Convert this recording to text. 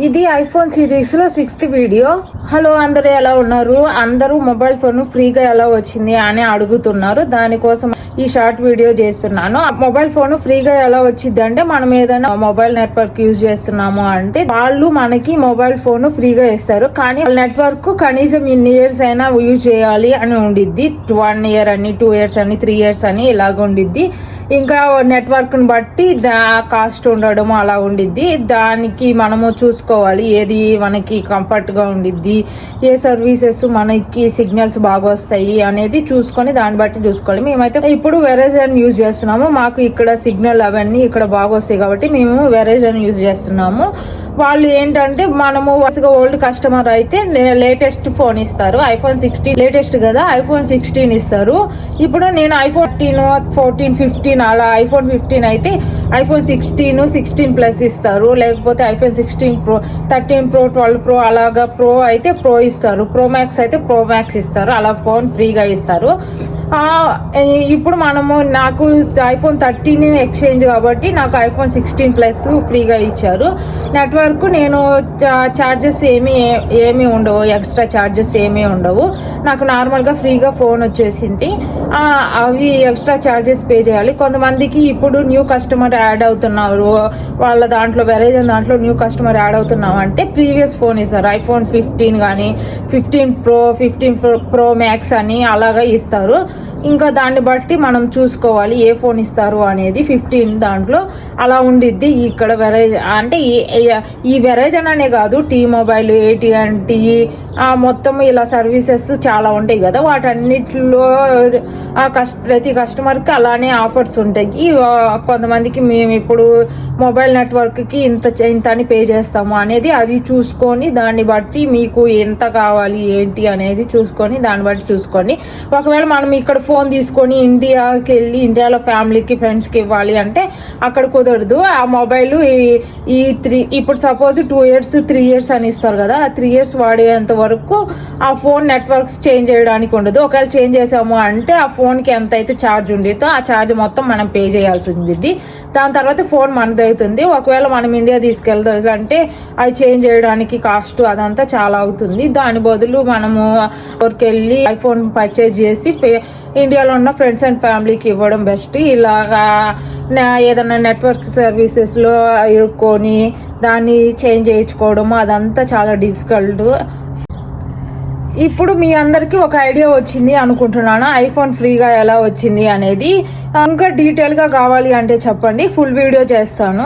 ఇది iPhone series లో 6th video. Hello, అందరూ ఎలా ఉన్నారు? అందరూ మొబైల్ ఫోన్ ఫ్రీగా ఎలా వచ్చింది అని అడుగుతున్నారు. దానికోసం ఈ షార్ట్ వీడియో చేస్తున్నాను. మొబైల్ ఫోన్ ఫ్రీగా ఎలా వచ్చింది అంటే, మనం ఏదైనా మొబైల్ నెట్వర్క్ యూజ్ చేస్తున్నాము అంటే వాళ్ళు మనకి మొబైల్ ఫోన్ ఫ్రీగా ఇస్తారు. కానీ నెట్వర్క్ కనీసం ఇన్ని ఇయర్స్ అయినా యూజ్ చేయాలి అని ఉండిద్ది. 1 year అని, 2 years అని, 3 years అని ఇలాగ ఉండిద్ది. ఇంకా నెట్వర్క్ ని బట్టి కాస్ట్ ఉండడం అలా ఉండిద్ది. దానికి మనము చూసుకోవాలి ఏది మనకి కంఫర్ట్ గా ఉండిద్ది, ఏ సర్వీసెస్ మనకి సిగ్నల్స్ బాగా వస్తాయి అనేది చూసుకొని దాన్ని బట్టి చూసుకోవాలి. మేమైతే ఇప్పుడు వెరైజన్ యూజ్ చేస్తున్నాము. మాకు ఇక్కడ సిగ్నల్ అవన్నీ ఇక్కడ బాగా వస్తాయి కాబట్టి మేము వెరైజన్ యూజ్ చేస్తున్నాము. వాళ్ళు ఏంటంటే, మనము ఓల్డ్ కస్టమర్ అయితే లేటెస్ట్ ఫోన్ ఇస్తారు. ఐఫోన్ 16 లేటెస్ట్ కదా, ఐఫోన్ 16 ఇస్తారు. ఇప్పుడు నేను ఐఫోన్ 14, 15 అలా ఐఫోన్ 15 అయితే ఐఫోన్ 16 ప్లస్ ఇస్తారు. లేకపోతే ఐఫోన్ 16 ప్రో, 13 ప్రో, 12 ప్రో అలాగా ప్రో అయితే ప్రో ఇస్తారు. ప్రో మ్యాక్స్ అయితే ప్రో మ్యాక్స్ ఇస్తారు. అలా ఫోన్ ఫ్రీగా ఇస్తారు. ఇప్పుడు నాకు ఐఫోన్ 13 ఎక్స్చేంజ్ కాబట్టి నాకు ఐఫోన్ 16 ప్లస్ ఫ్రీగా ఇచ్చారు. నెట్వర్క్ నేను చార్జెస్ ఏమీ ఉండవు, ఎక్స్ట్రా చార్జెస్ ఏమీ ఉండవు. నాకు నార్మల్గా ఫ్రీగా ఫోన్ వచ్చేసింది. అవి ఎక్స్ట్రా చార్జెస్ పే చేయాలి. కొంతమందికి ఇప్పుడు న్యూ కస్టమర్ యాడ్ అవుతున్నారు, వాళ్ళ దాంట్లో వెరైజన్ దాంట్లో న్యూ కస్టమర్ యాడ్ అవుతున్నాం అంటే ప్రీవియస్ ఫోన్ ఇస్తారు. ఐఫోన్ 15 కానీ 15 ప్రో, 15 ప్రో మ్యాక్స్ అని అలాగా ఇస్తారు. ఇంకా దాన్ని బట్టి మనం చూసుకోవాలి ఏ ఫోన్ ఇస్తారు అనేది. 15 దాంట్లో అలా ఉండిద్ది. ఇక్కడ వెరైజన్ అంటే ఈ వెరైజన్ అనే కాదు, టీ మొబైల్, AT&T మొత్తం ఇలా సర్వీసెస్ చాలా ఉంటాయి కదా, వాటన్నిటిలో ప్రతి కస్టమర్కి అలానే ఆఫర్స్ ఉంటాయి. కొంతమందికి మేము ఇప్పుడు మొబైల్ నెట్వర్క్కి ఇంత అని పే చేస్తాము అనేది అది చూసుకొని దాన్ని బట్టి మీకు ఎంత కావాలి ఏంటి అనేది చూసుకొని దాన్ని బట్టి చూసుకోండి. ఒకవేళ మనం ఇక్కడ ఫోన్ తీసుకొని ఇండియాకి వెళ్ళి ఇండియాలో ఫ్యామిలీకి, ఫ్రెండ్స్కి ఇవ్వాలి అంటే అక్కడ కుదరదు. ఆ మొబైల్ ఇప్పుడు సపోజ్ 2 years, 3 years అని ఇస్తారు కదా, ఆ 3 years వాడేంత వరకు ఆ ఫోన్ నెట్వర్క్స్ చేంజ్ చేయడానికి ఉండదు. ఒకవేళ చేంజ్ చేసాము అంటే ఆ ఫోన్కి ఎంత అయితే ఛార్జ్ ఉండిద్దో ఆ ఛార్జ్ మొత్తం మనం పే చేయాల్సి ఉంటుంది. దాని తర్వాత ఫోన్ మనది అవుతుంది. ఒకవేళ మనం ఇండియా తీసుకెళ్తామంటే అది చేంజ్ చేయడానికి కాస్ట్ అదంతా చాలా అవుతుంది. దాని బదులు మనము ఊరికి వెళ్ళి ఐఫోన్ పర్చేజ్ చేసి ఇండియాలో ఉన్న ఫ్రెండ్స్ అండ్ ఫ్యామిలీకి ఇవ్వడం బెస్ట్. ఇలాగా ఏదైనా నెట్వర్క్ సర్వీసెస్లో ఇరుక్కొని దాన్ని చేంజ్ చేయించుకోవడం అదంతా చాలా డిఫికల్ట్. ఇప్పుడు మీ అందరికీ ఒక ఐడియా వచ్చింది అనుకుంటున్నాను ఐఫోన్ ఫ్రీగా ఎలా వచ్చింది అనేది. ఇంకా డీటెయిల్గా కావాలి అంటే చెప్పండి, ఫుల్ వీడియో చేస్తాను.